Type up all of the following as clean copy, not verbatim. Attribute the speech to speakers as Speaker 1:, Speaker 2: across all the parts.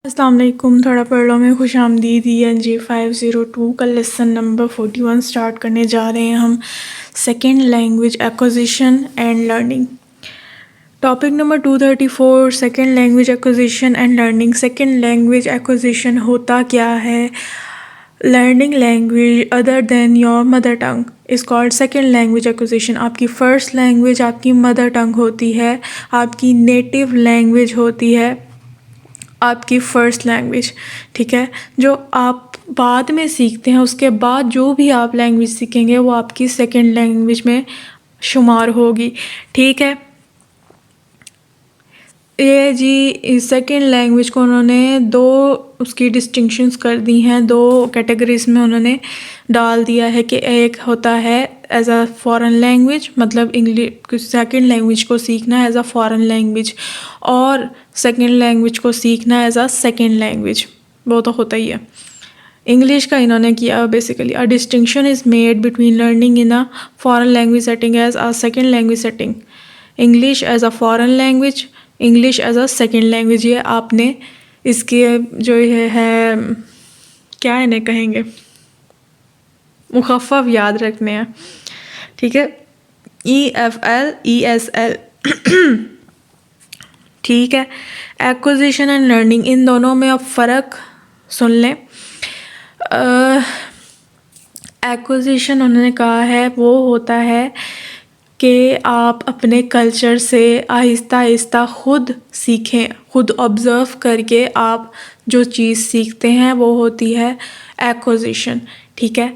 Speaker 1: अस्सलाम वालेकुम। थोड़ा पढ़ लो में खुश आमदीद। ENG 502 का लेसन नंबर 41 स्टार्ट करने जा रहे हैं हम। Second language acquisition and learning. Topic number 234 second language acquisition and learning. Second language acquisition होता क्या है? Learning language other than your mother tongue is called second language acquisition. आपकी फ़र्स्ट लैंग्वेज आपकी मदर टंग होती है, आपकी native language होती है, आपकी फ़र्स्ट लैंग्वेज। ठीक है, जो आप बाद में सीखते हैं उसके बाद जो भी आप लैंग्वेज सीखेंगे वो आपकी सेकंड लैंग्वेज में शुमार होगी। ठीक है, ये जी सेकेंड लैंग्वेज को उन्होंने दो उसकी डिस्टिंक्शंस कर दी हैं, दो कैटेगरीज में उन्होंने डाल दिया है कि एक होता है एज अ फॉरेन लैंग्वेज, मतलब इंग्लिश सेकेंड लैंग्वेज को सीखना एज अ फॉरेन लैंग्वेज, और सेकेंड लैंग्वेज को सीखना एज अ सेकेंड लैंग्वेज। वो तो होता ही है। इंग्लिश का इन्होंने किया basically a distinction is made between learning in a foreign language setting as a second language setting. English as a foreign language, English as a second language. ये आपने इसके जो ये है क्या इन्हें कहेंगे, मुखफ़फ़ याद रखने हैं। ठीक है, EFL ESL। ठीक है, एक्विजिशन एंड लर्निंग, इन दोनों में अब फ़र्क सुन लें। एक्विजिशन उन्होंने कहा है वो होता है कि आप अपने कल्चर से आहिस्ता आहिस्ता खुद सीखें, खुद ऑब्ज़र्व करके आप जो चीज़ सीखते हैं वो होती है एक्विजिशन। ठीक है,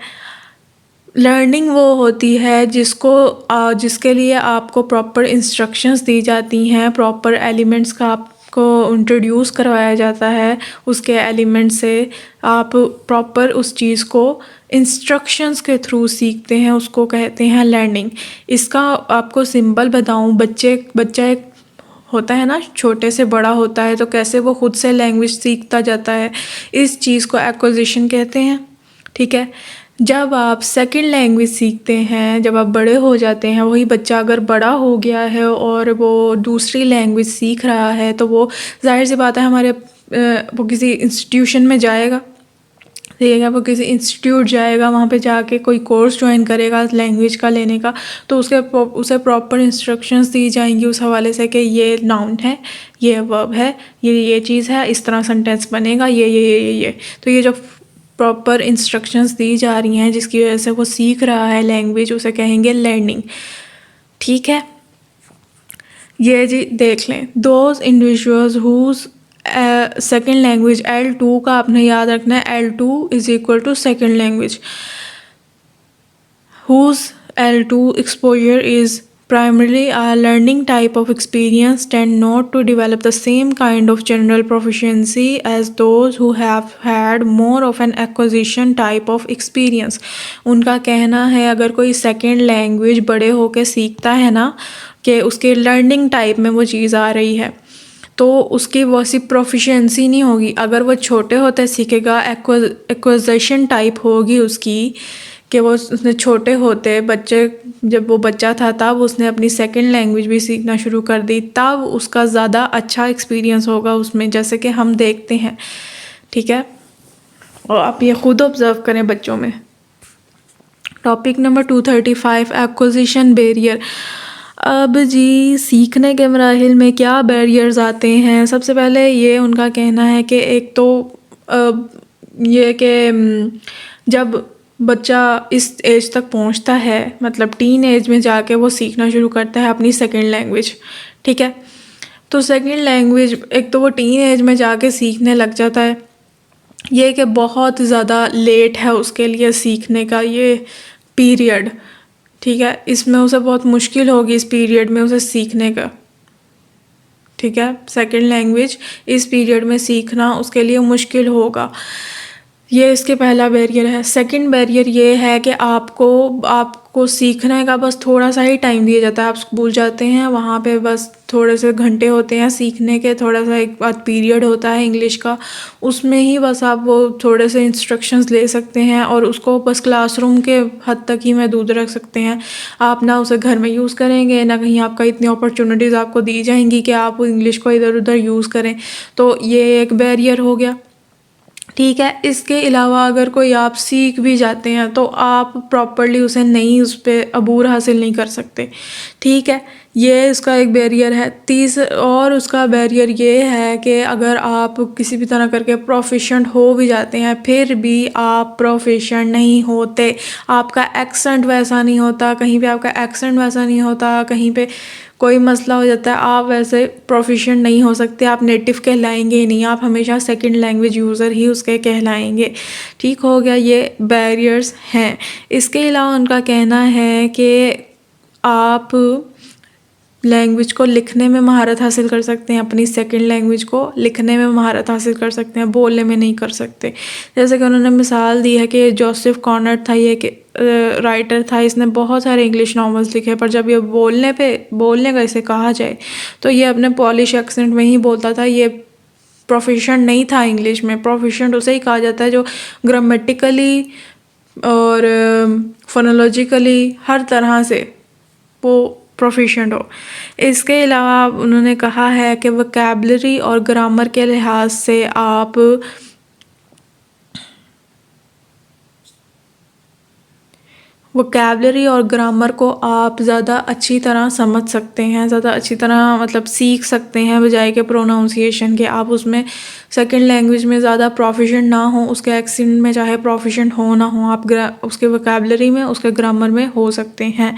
Speaker 1: लर्निंग वो होती है जिसके लिए आपको प्रॉपर इंस्ट्रक्शंस दी जाती हैं, प्रॉपर एलिमेंट्स का आपको इंट्रोड्यूस करवाया जाता है, उसके एलिमेंट से आप प्रॉपर उस चीज़ को इंस्ट्रक्शंस के थ्रू सीखते हैं, उसको कहते हैं लर्निंग। इसका आपको सिंबल बताऊं, बच्चा एक होता है ना, छोटे से बड़ा होता है तो कैसे वो खुद से लैंग्वेज सीखता जाता है, इस चीज़ को एक्विजिशन कहते हैं। ठीक है, जब आप सेकंड लैंग्वेज सीखते हैं, जब आप बड़े हो जाते हैं, वही बच्चा अगर बड़ा हो गया है और वो दूसरी लैंग्वेज सीख रहा है तो वो जाहिर सी बात है वो किसी इंस्टीट्यूशन में जाएगा। ठीक है, वो किसी इंस्टीट्यूट जाएगा, वहाँ पे जाके कोई कोर्स ज्वाइन करेगा लैंग्वेज का लेने का, तो उसे प्रॉपर इंस्ट्रक्शंस दी जाएंगी उस हवाले से कि ये नाउन है, ये वर्ब है, ये चीज़ है, इस तरह सेंटेंस बनेगा, ये। तो ये जो प्रॉपर इंस्ट्रक्शंस दी जा रही हैं जिसकी वजह से वो सीख रहा है लैंग्वेज, उसे कहेंगे लर्निंग। ठीक है, ये जी देख लें, those individuals whose second language L2 का आपने याद रखना है, L2 is equal to second language, whose L2 exposure is primarily a learning type of experience tend not to develop the same kind of general proficiency as those who have had more of an acquisition type of experience। उनका कहना है अगर कोई second language बड़े होके सीखता है ना, कि उसके लर्निंग टाइप में वो चीज़ आ रही है, तो उसकी वैसी प्रोफिशिएंसी नहीं होगी। अगर वो छोटे होते सीखेगा, एक्विजिशन टाइप होगी उसकी, कि वो उसने छोटे होते बच्चे, जब वो बच्चा था तब उसने अपनी सेकंड लैंग्वेज भी सीखना शुरू कर दी, तब उसका ज़्यादा अच्छा एक्सपीरियंस होगा उसमें, जैसे कि हम देखते हैं। ठीक है, और आप ये ख़ुद ऑब्ज़र्व करें बच्चों में। Topic number 235 acquisition barrier. अब जी सीखने के मराहिल में क्या बैरियर्स आते हैं? सबसे पहले ये उनका कहना है कि एक तो ये कि जब बच्चा इस एज तक पहुंचता है, मतलब टीन एज में जाके वो सीखना शुरू करता है अपनी सेकेंड लैंग्वेज। ठीक है, तो सेकेंड लैंग्वेज एक तो वो टीन एज में जाके सीखने लग जाता है, ये कि बहुत ज़्यादा लेट है उसके लिए सीखने का ये पीरियड। ठीक है, इसमें उसे बहुत मुश्किल होगी इस पीरियड में उसे सीखने का। ठीक है, सेकेंड लैंग्वेज इस पीरियड में सीखना उसके लिए मुश्किल होगा। ये इसके पहला बैरियर है। सेकंड बैरियर ये है कि आपको सीखने का बस थोड़ा सा ही टाइम दिया जाता है। आप स्कूल जाते हैं, वहाँ पे बस थोड़े से घंटे होते हैं सीखने के, थोड़ा सा एक बाद पीरियड होता है इंग्लिश का, उसमें ही बस आप वो थोड़े से इंस्ट्रक्शंस ले सकते हैं और उसको बस क्लासरूम के हद तक ही महदूद रख सकते हैं। आप ना उसे घर में यूज़ करेंगे, ना कहीं आपका इतनी अपॉर्चुनिटीज़ आपको दी जाएंगी कि आप इंग्लिश को इधर उधर यूज़ करें। तो ये एक बैरियर हो गया। ठीक है, इसके अलावा अगर कोई आप सीख भी जाते हैं तो आप प्रॉपरली उसे नहीं, उस पर अबूर हासिल नहीं कर सकते। ठीक है, ये इसका एक बैरियर है। और उसका बैरियर ये है कि अगर आप किसी भी तरह करके प्रोफिशेंट हो भी जाते हैं, फिर भी आप प्रोफिशेंट नहीं होते। आपका एक्सेंट वैसा नहीं होता, कहीं पे आपका एक्सेंट वैसा नहीं होता, कहीं पे कोई मसला हो जाता है, आप वैसे प्रोफिशिएंट नहीं हो सकते, आप नेटिव कहलाएंगे ही नहीं, आप हमेशा सेकंड लैंग्वेज यूज़र ही उसके कहलाएंगे। ठीक हो गया, ये बैरियर्स हैं। इसके अलावा उनका कहना है कि आप लैंग्वेज को लिखने में महारत हासिल कर सकते हैं, अपनी सेकंड लैंग्वेज को लिखने में महारत हासिल कर सकते हैं, बोलने में नहीं कर सकते। जैसे कि उन्होंने मिसाल दी है कि जोसेफ कॉनर था, ये कि राइटर था, इसने बहुत सारे इंग्लिश नॉवेल्स लिखे, पर जब ये बोलने का इसे कहा जाए तो ये अपने पॉलिश एक्सेंट में ही बोलता था। ये प्रोफिशिएंट नहीं था इंग्लिश में। प्रोफिशिएंट उसे ही कहा जाता है जो ग्रामेटिकली और फोनोलॉजिकली हर तरह से वो प्रोफिशिएंट हो। इसके अलावा उन्होंने कहा है कि वोकैबुलरी और ग्रामर के लिहाज से आप वोकैबुलरी और ग्रामर को आप ज़्यादा अच्छी तरह समझ सकते हैं, ज़्यादा अच्छी तरह मतलब सीख सकते हैं, बजाय के प्रोनाउंसिएशन के। आप उसमें सेकंड लैंग्वेज में ज़्यादा प्रोफिशिएंट ना हो, उसके एक्सेंट में चाहे प्रोफिशिएंट हो ना हो, आप उसके वोकैबुलरी में, उसके ग्रामर में हो सकते हैं।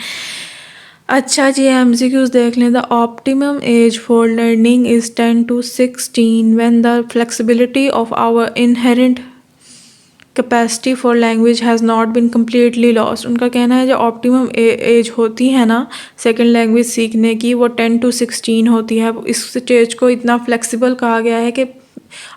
Speaker 1: अच्छा जी, MCQs देख लें। The optimum age for learning is 10 to 16 when the flexibility of our inherent capacity for language has not been completely lost. उनका कहना है जो ऑप्टिमम एज होती है ना सेकंड लैंग्वेज सीखने की, वो 10 to 16 होती है। इस स्टेज को इतना फ्लेक्सिबल कहा गया है कि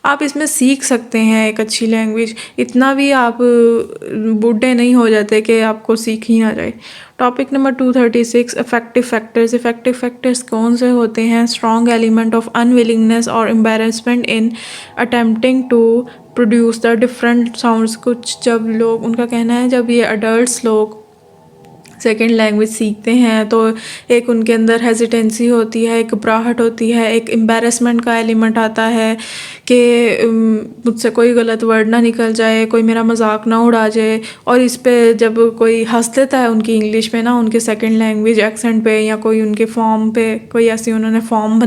Speaker 1: आप इसमें सीख सकते हैं एक अच्छी लैंग्वेज, इतना भी आप बूढ़े नहीं हो जाते कि आपको सीख ही ना जाए। Topic number 236, affective factors. Affective factors कौन से होते हैं? स्ट्रॉन्ग एलिमेंट ऑफ अनविलिंगनेस और embarrassment in attempting to produce the different sounds. कुछ जब लोग, उनका कहना है जब ये अडल्ट्स लोग सेकेंड लैंग्वेज सीखते हैं तो एक उनके अंदर हेजिटेंसी होती है, एक घबराहट होती है, एक एम्बेरसमेंट का एलिमेंट आता है कि मुझसे कोई गलत वर्ड ना निकल जाए, कोई मेरा मजाक ना उड़ा जाए। और इस पे जब कोई हंस देता है उनकी इंग्लिश में ना, उनके सेकेंड लैंग्वेज एक्सेंट पे, या कोई उनके फॉर्म पे कोई ऐसी उन्होंने फॉर्म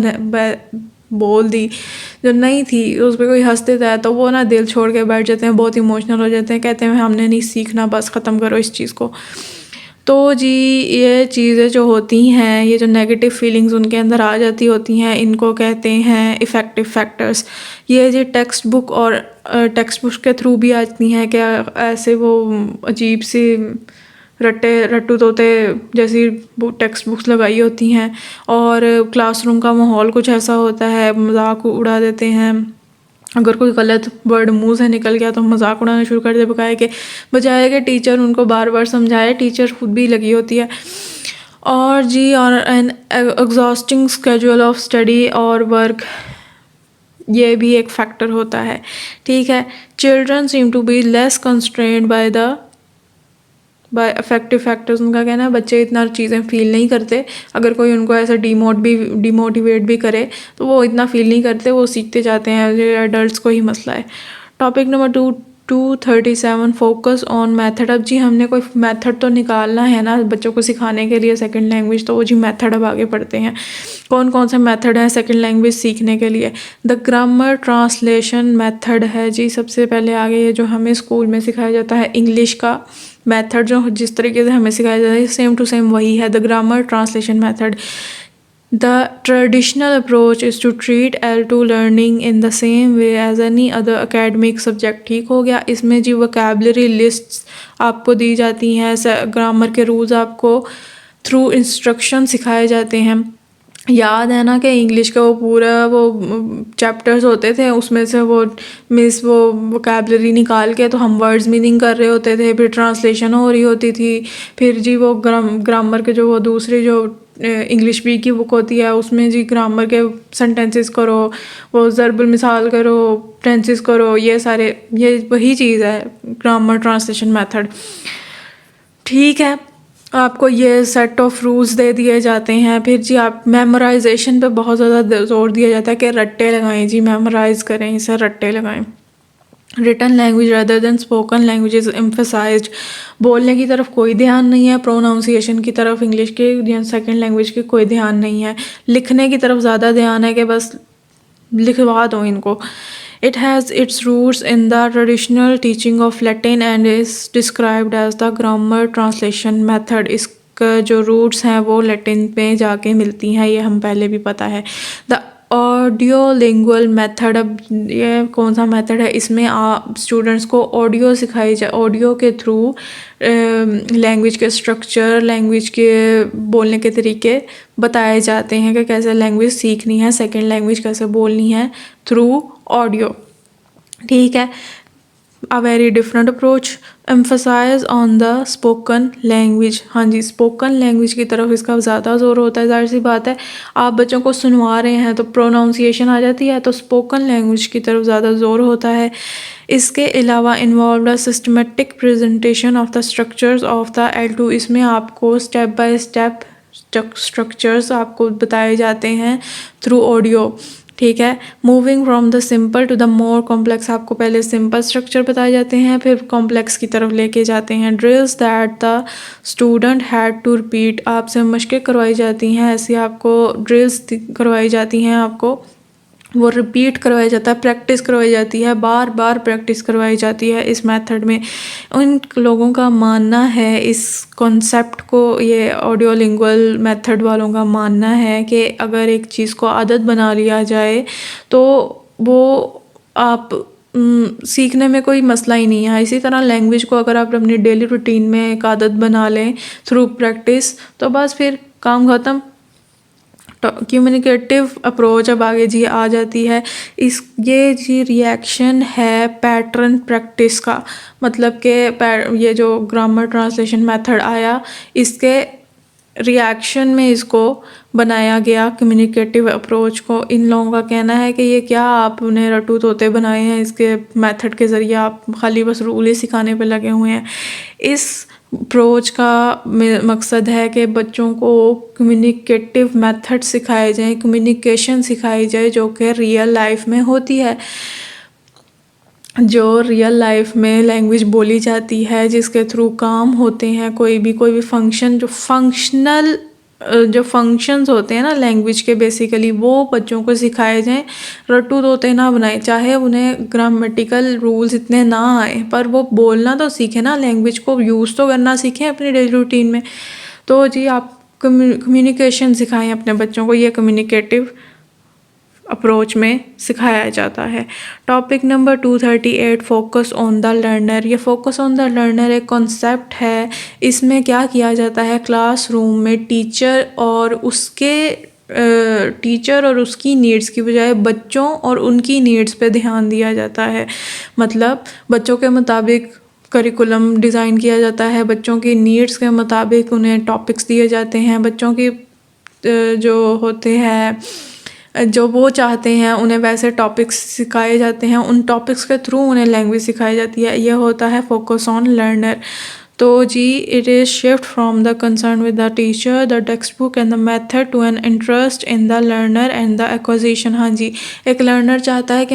Speaker 1: बोल दी जो नहीं थी, उस पर कोई हंस देता है तो वो ना दिल छोड़ के बैठ जाते हैं, बहुत इमोशनल हो जाते हैं, कहते हैं हमने नहीं सीखना, बस ख़त्म करो इस चीज़ को। तो जी ये चीज़ें जो होती हैं, ये जो नेगेटिव फीलिंग्स उनके अंदर आ जाती होती हैं, इनको कहते हैं इफ़ेक्टिव फैक्टर्स। ये जी टेक्स्ट बुक और टेक्स्ट बुक के थ्रू भी आती हैं कि ऐसे वो अजीब सी रट्टू तोते जैसी टेक्स्ट बुक्स लगाई होती हैं, और क्लासरूम का माहौल कुछ ऐसा होता है, मजाक उड़ा देते हैं। अगर कोई गलत वर्ड मुंह से निकल गया तो मजाक उड़ाना शुरू कर दे, बजाय के टीचर उनको बार बार समझाए, टीचर खुद भी लगी होती है। और जी, और an exhausting schedule of study और वर्क, ये भी एक फैक्टर होता है। ठीक है, children seem to be less constrained by affective factors. उनका कहना है बच्चे इतना चीज़ें फील नहीं करते, अगर कोई उनको ऐसा डिमोटिवेट भी करे तो वो इतना फील नहीं करते, वो सीखते जाते हैं। ये एडल्ट्स को ही मसला है। Topic number 237, focus on method. अब जी हमने कोई मेथड तो निकालना है ना बच्चों को सिखाने के लिए सेकंड लैंग्वेज, तो वो जी मेथड अब आगे पढ़ते हैं। कौन कौन से मेथड हैं सेकंड लैंग्वेज सीखने के लिए? द ग्रामर ट्रांसलेशन मेथड है जी सबसे पहले आगे, ये जो हमें स्कूल में सिखाया जाता है इंग्लिश का मेथड, जो जिस तरीके से हमें सिखाया जाता है सेम टू सेम वही है, the grammar translation method. The traditional approach is to treat L2 learning in the same way as any other academic subject। ठीक हो गया। इसमें जी vocabulary lists आपको दी जाती हैं, ग्रामर के रूल्स आपको थ्रू इंस्ट्रक्शन सिखाए जाते हैं। याद है ना कि इंग्लिश का वो पूरा वो चैप्टर्स होते थे, उसमें से वो मिस वो वोकेबलरी निकाल के तो हम वर्ड्स मीनिंग कर रहे होते थे, फिर ट्रांसलेशन हो रही होती थी, फिर जी वो ग्रामर के जो वो दूसरी जो इंग्लिश बी की बुक होती है उसमें जी ग्रामर के सेंटेंसेस करो, वो ज़रबुल मिसाल करो, टेंसेस करो, ये सारे ये वही चीज़ है ग्रामर ट्रांसलेशन मेथड। ठीक है, आपको ये सेट ऑफ रूल्स दे दिए जाते हैं। फिर जी आप मेमोराइजेशन पे बहुत ज़्यादा जोर दिया जाता है कि रट्टे लगाएं जी, मेमोराइज करें, इसे रट्टे लगाएं। Written language rather than spoken language is emphasized, बोलने की तरफ कोई ध्यान नहीं है, प्रोनाउंसिएशन की तरफ इंग्लिश के या सेकंड लैंग्वेज की कोई ध्यान नहीं है, लिखने की तरफ ज़्यादा ध्यान है कि बस लिखवा दो इनको। It has its roots in the traditional teaching of Latin and is described as the grammar translation method. इसका जो रूट्स हैं वो लैटिन पे जाके मिलती हैं, ये हम पहले भी पता है। द ऑडियो लिंगुअल मेथड, अब ये कौन सा मेथड है, इसमें आप स्टूडेंट्स को ऑडियो सिखाई जाए, ऑडियो के थ्रू लैंग्वेज के स्ट्रक्चर, लैंग्वेज के बोलने के तरीके बताए जाते हैं कि कैसे लैंग्वेज सीखनी है, सेकंड लैंग्वेज कैसे बोलनी है थ्रू ऑडियो। ठीक है, a very different approach emphasize on the spoken language. हाँ जी, स्पोकन लैंग्वेज की तरफ इसका ज़्यादा जोर होता है। जाहिर सी बात है, आप बच्चों को सुनवा रहे हैं तो प्रोनाउंसिएशन आ जाती है, तो स्पोकन लैंग्वेज की तरफ ज़्यादा जोर होता है। इसके अलावा involve the systematic presentation of the structures of the L2, इसमें आपको स्टेप बाय स्टेप स्ट्रक्चर्स आपको बताए जाते हैं थ्रू ऑडियो। ठीक है, moving from the simple to the more complex, आपको पहले सिंपल स्ट्रक्चर बताए जाते हैं फिर कॉम्प्लेक्स की तरफ लेके जाते हैं। Drills that the student had to repeat, आपसे मशक़ें करवाई जाती हैं, ऐसी आपको ड्रिल्स करवाई जाती हैं, आपको वो रिपीट करवाया जाता है, प्रैक्टिस करवाई जाती है, बार बार प्रैक्टिस करवाई जाती है इस मेथड में। उन लोगों का मानना है, इस कॉन्सेप्ट को, ये ऑडियो लिंगुअल मेथड वालों का मानना है कि अगर एक चीज़ को आदत बना लिया जाए तो वो आप सीखने में कोई मसला ही नहीं है। इसी तरह लैंग्वेज को अगर आप अपनी डेली रूटीन में एक आदत बना लें थ्रू प्रैक्टिस, तो बस फिर काम ख़त्म। कम्युनिकेटिव अप्रोच अब आगे जी आ जाती है। इस ये जी रिएक्शन है पैटर्न प्रैक्टिस का, मतलब कि ये जो ग्रामर ट्रांसलेशन मेथड आया, इसके रिएक्शन में इसको बनाया गया कम्युनिकेटिव अप्रोच को। इन लोगों का कहना है कि ये क्या आप उन्हें रटू तोते बनाए हैं, इसके मेथड के ज़रिए आप खाली बस रूल ही सिखाने पे लगे हुए हैं। इस अप्रोच का मकसद है कि बच्चों को कम्युनिकेटिव मेथड सिखाए जाएं, कम्युनिकेशन सिखाई जाए जो कि रियल लाइफ में होती है, जो रियल लाइफ में लैंग्वेज बोली जाती है, जिसके थ्रू काम होते हैं, कोई भी फंक्शन, जो फंक्शंस होते हैं ना लैंग्वेज के, बेसिकली वो बच्चों को सिखाए जाएं, रट्टू तोते ना बनाए। चाहे उन्हें ग्रामेटिकल रूल्स इतने ना आए, पर वो बोलना तो सीखें ना, लैंग्वेज को यूज़ तो करना सीखें अपनी डेली रूटीन में। तो जी आप कम्युनिकेशन सिखाएं अपने बच्चों को, ये कम्युनिकेटिव अप्रोच में सिखाया जाता है। Topic number 238, focus on the learner. ये फोकस ऑन द लर्नर एक कॉन्सेप्ट है। इसमें क्या किया जाता है, क्लासरूम में टीचर और उसकी नीड्स की बजाय बच्चों और उनकी नीड्स पे ध्यान दिया जाता है। मतलब बच्चों के मुताबिक करिकुलम डिज़ाइन किया जाता है, बच्चों की नीड्स के मुताबिक उन्हें टॉपिक्स दिए जाते हैं, बच्चों की जो होते हैं, जो वो चाहते हैं उन्हें वैसे टॉपिक्स सिखाए जाते हैं, उन टॉपिक्स के थ्रू उन्हें लैंग्वेज सिखाई जाती है। यह होता है फोकस ऑन लर्नर। तो जी it is shift from the concern with the teacher, the text book and the method to an interest in the learner and the acquisition. हाँ जी, एक लर्नर चाहता है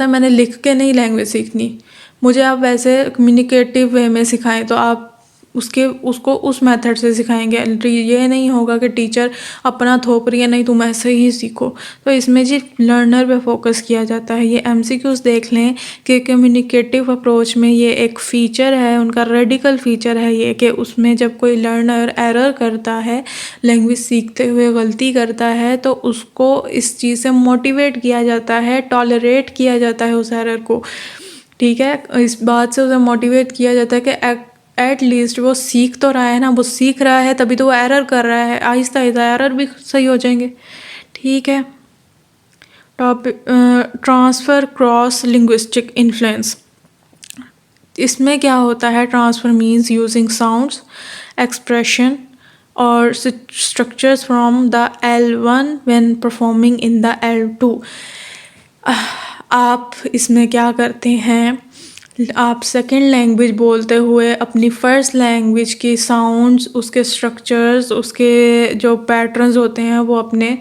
Speaker 1: मैंने लिख के नहीं लैंग्वेज सीखनी, मुझे आप वैसे कम्युनिकेटिव वे में सिखाएं, तो आप उसको उस मेथड से सिखाएंगे। ये नहीं होगा कि टीचर अपना थोप रही है, नहीं तुम ऐसे ही सीखो। तो इसमें जी लर्नर पे फोकस किया जाता है। ये MCQs देख लें कि कम्युनिकेटिव अप्रोच में ये एक फ़ीचर है, उनका रेडिकल फ़ीचर है ये, कि उसमें जब कोई लर्नर एरर करता है, लैंग्वेज सीखते हुए गलती करता है, तो उसको इस चीज़ से मोटिवेट किया जाता है, टॉलरेट किया जाता है उस एरर को। ठीक है, इस बात से उसे मोटिवेट किया जाता है कि एट लीस्ट वो सीख तो रहा है ना, वो सीख रहा है तभी तो वो एरर कर रहा है, आहिस्ता आहिस्ता एरर भी सही हो जाएंगे। ठीक है। Topic transfer cross linguistic influence. इसमें क्या होता है, transfer means using sounds, expression और structures from the L1 when performing in the L2। आप इसमें क्या करते हैं, आप सेकंड लैंग्वेज बोलते हुए अपनी फ़र्स्ट लैंग्वेज की साउंड्स, उसके स्ट्रक्चर्स, उसके जो पैटर्न्स होते हैं वो अपने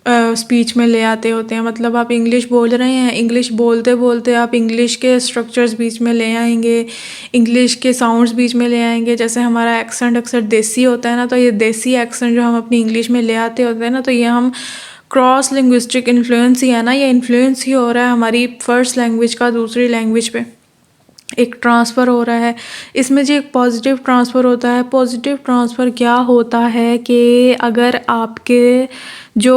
Speaker 1: स्पीच में ले आते होते हैं। मतलब आप इंग्लिश बोल रहे हैं, इंग्लिश बोलते बोलते आप इंग्लिश के स्ट्रक्चर्स बीच में ले आएंगे, इंग्लिश के साउंड्स बीच में ले आएंगे। जैसे हमारा एक्सेंट अक्सर देसी होता है ना, तो ये देसी एक्सेंट जो हम अपनी इंग्लिश में ले आते होते हैं ना, तो ये हम क्रॉस लिंग्विस्टिक इन्फ्लुएंस ही है ना, ये इन्फ्लुएंस ही हो रहा है हमारी फर्स्ट लैंग्वेज का दूसरी लैंग्वेज पे, एक ट्रांसफ़र हो रहा है। इसमें जी एक पॉजिटिव ट्रांसफ़र होता है। पॉजिटिव ट्रांसफ़र क्या होता है कि अगर आपके जो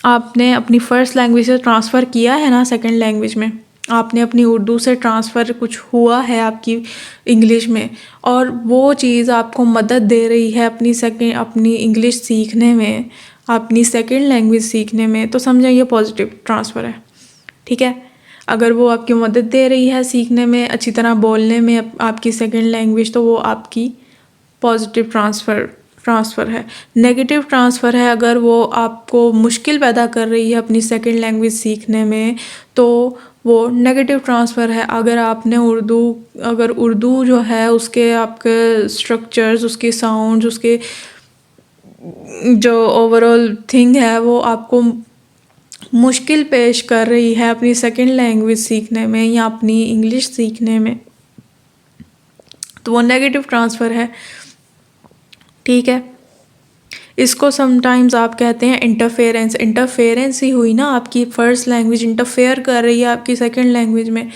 Speaker 1: आपने अपनी फ़र्स्ट लैंग्वेज से ट्रांसफ़र किया है ना सेकंड लैंग्वेज में, आपने अपनी उर्दू से ट्रांसफ़र कुछ हुआ है आपकी इंग्लिश में, और वो चीज़ आपको मदद दे रही है अपनी इंग्लिश सीखने में, अपनी सेकंड लैंग्वेज सीखने में, तो समझें ये पॉजिटिव ट्रांसफ़र है। ठीक है। अगर वो आपकी मदद दे रही है सीखने में, अच्छी तरह बोलने में आपकी सेकंड लैंग्वेज, तो वो आपकी पॉजिटिव ट्रांसफ़र है। नेगेटिव ट्रांसफ़र है अगर वो आपको मुश्किल पैदा कर रही है अपनी सेकंड लैंग्वेज सीखने में, तो वो नेगेटिव ट्रांसफ़र है। अगर उर्दू जो है उसके आपके स्ट्रक्चर्स, उसके साउंड्स, उसके जो ओवरऑल थिंग है वो आपको मुश्किल पेश कर रही है अपनी सेकंड लैंग्वेज सीखने में या अपनी इंग्लिश सीखने में, तो वो नेगेटिव ट्रांसफ़र है। ठीक है। इसको समटाइम्स आप कहते हैं इंटरफेरेंस ही हुई ना, आपकी फ़र्स्ट लैंग्वेज इंटरफेयर कर रही है आपकी सेकंड लैंग्वेज में।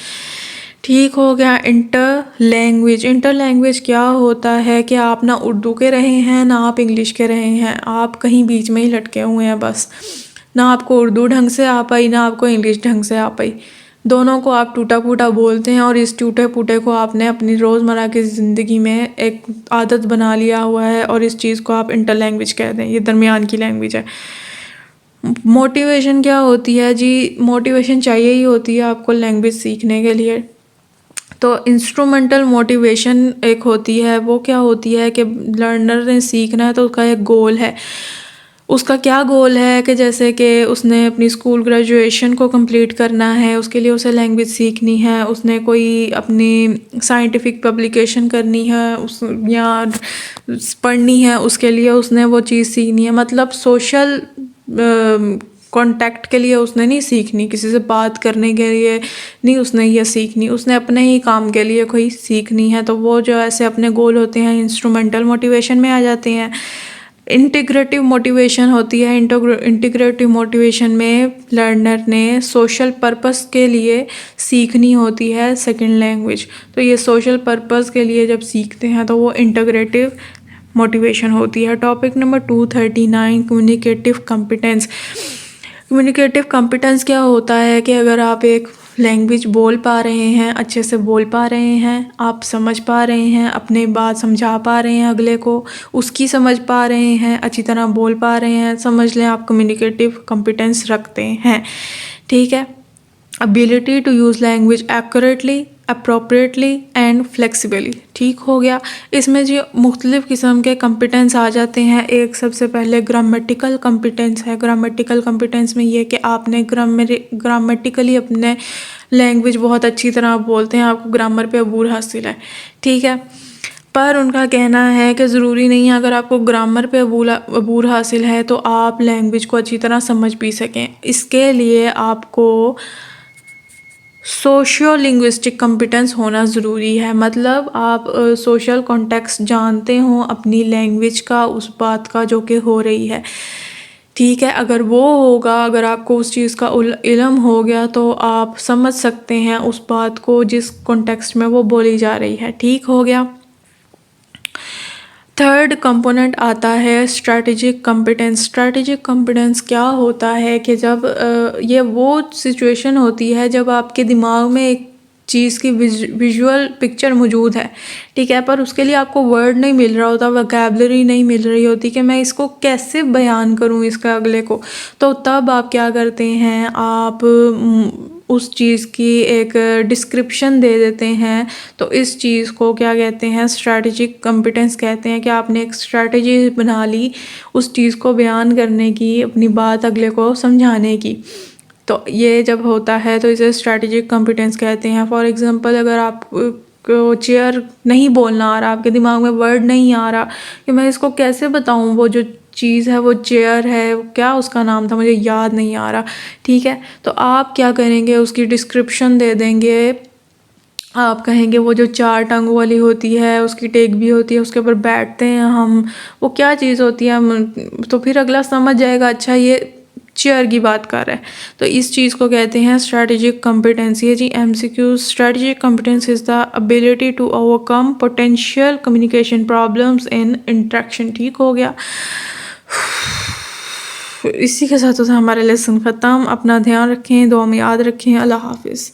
Speaker 1: ठीक हो गया। इंटर लैंग्वेज क्या होता है कि आप ना उर्दू के रहे हैं ना आप इंग्लिश के रहे हैं, आप कहीं बीच में ही लटके हुए हैं बस। ना आपको उर्दू ढंग से आ पाई ना आपको इंग्लिश ढंग से आ पाई, दोनों को आप टूटा फूटा बोलते हैं, और इस टूटे फूटे को आपने अपनी रोज़मर्रा की ज़िंदगी में एक आदत बना लिया हुआ है, और इस चीज़ को आप इंटर लैंग्वेज कहते हैं, ये दरमियान की लैंग्वेज है। मोटिवेशन क्या होती है जी, मोटिवेशन चाहिए ही होती है आपको लैंग्वेज सीखने के लिए। तो इंस्ट्रूमेंटल मोटिवेशन एक होती है, वो क्या होती है कि लर्नर ने सीखना है तो उसका एक गोल है। उसका क्या गोल है कि जैसे कि उसने अपनी स्कूल ग्रेजुएशन को कंप्लीट करना है, उसके लिए उसे लैंग्वेज सीखनी है, उसने कोई अपनी साइंटिफिक पब्लिकेशन करनी है या पढ़नी है, उसके लिए उसने वो चीज़ सीखनी है। मतलब सोशल कांटेक्ट के लिए उसने नहीं सीखनी, किसी से बात करने के लिए नहीं उसने ये सीखनी, उसने अपने ही काम के लिए कोई सीखनी है। तो वो जो ऐसे अपने गोल होते हैं इंस्ट्रूमेंटल मोटिवेशन में आ जाते हैं। इंटीग्रेटिव मोटिवेशन होती है। इंटीग्रेटिव मोटिवेशन में लर्नर ने सोशल पर्पस के लिए सीखनी होती है सेकंड लैंग्वेज, तो ये सोशल पर्पस के लिए जब सीखते हैं तो वो इंटीग्रेटिव मोटिवेशन होती है। Topic number 239, communicative competence. Communicative competence क्या होता है कि अगर आप एक लैंग्वेज बोल पा रहे हैं, अच्छे से बोल पा रहे हैं, आप समझ पा रहे हैं, अपने बात समझा पा रहे हैं अगले को, उसकी समझ पा रहे हैं, अच्छी तरह बोल पा रहे हैं, समझ लें आप कम्युनिकेटिव कॉम्पिटेंस रखते हैं। ठीक है। Ability to use language accurately, appropriately and flexibly. ठीक हो गया। इसमें जो मुख्तलिफ़ किस्म के कॉम्पिटेंस आ जाते हैं, एक सबसे पहले ग्रामेटिकल कॉम्पिटेंस है। ग्रामेटिकल कॉम्पिटेंस में ये कि आपने ग्रामेटिकली अपने लैंग्वेज बहुत अच्छी तरह बोलते हैं, आपको ग्रामर पे अबूर हासिल है। ठीक है। पर उनका कहना है कि ज़रूरी नहीं है अगर आपको ग्रामर पे अबूर हासिल है तो आप लैंग्वेज को अच्छी तरह समझ भी सकें। इसके लिए आपको सोशियो लिंग्विस्टिक कॉम्पिटेंस होना ज़रूरी है। मतलब आप सोशल कॉन्टेक्स्ट जानते हो अपनी लैंग्वेज का, उस बात का जो कि हो रही है। ठीक है। अगर वो होगा, अगर आपको उस चीज़ का इल्म हो गया तो आप समझ सकते हैं उस बात को जिस कॉन्टेक्स्ट में वो बोली जा रही है। ठीक हो गया। थर्ड कंपोनेंट आता है स्ट्रैटेजिक कॉम्पिटेंस। स्ट्रैटेजिक कॉम्पिटेंस क्या होता है कि जब ये वो सिचुएशन होती है जब आपके दिमाग में एक चीज़ की विजुअल पिक्चर मौजूद है, ठीक है, पर उसके लिए आपको वर्ड नहीं मिल रहा होता, वोकैबलरी नहीं मिल रही होती कि मैं इसको कैसे बयान करूँ इसका अगले को, तो तब आप क्या करते हैं, आप उस चीज़ की एक डिस्क्रिप्शन दे देते हैं। तो इस चीज़ को क्या कहते हैं, स्ट्रैटेजिक कॉम्पिटेंस कहते हैं कि आपने एक स्ट्रैटेजी बना ली उस चीज़ को बयान करने की, अपनी बात अगले को समझाने की। तो ये जब होता है तो इसे स्ट्रैटेजिक कॉम्पिटेंस कहते हैं। फॉर एग्जांपल, अगर आप को चेयर नहीं बोलना आ रहा, आपके दिमाग में वर्ड नहीं आ रहा कि मैं इसको कैसे बताऊं, वो जो चीज़ है वो चेयर है, क्या उसका नाम था मुझे याद नहीं आ रहा, ठीक है, तो आप क्या करेंगे, उसकी डिस्क्रिप्शन दे देंगे। आप कहेंगे वो जो 4 टांगों वाली होती है, उसकी टेक भी होती है, उसके ऊपर बैठते हैं हम, वो क्या चीज़ होती है, तो फिर अगला समझ जाएगा अच्छा ये चेयर की बात कर रहा है। तो इस चीज़ को कहते हैं स्ट्रैटेजिक कॉम्पिटेंसी है जी। MCQ, strategic competence is the ability to overcome potential communication problems in interaction. ठीक हो गया। इसी के साथ हमारा लेसन ख़त्म। अपना ध्यान रखें, दुआ में याद रखें। अल्लाह हाफिज़।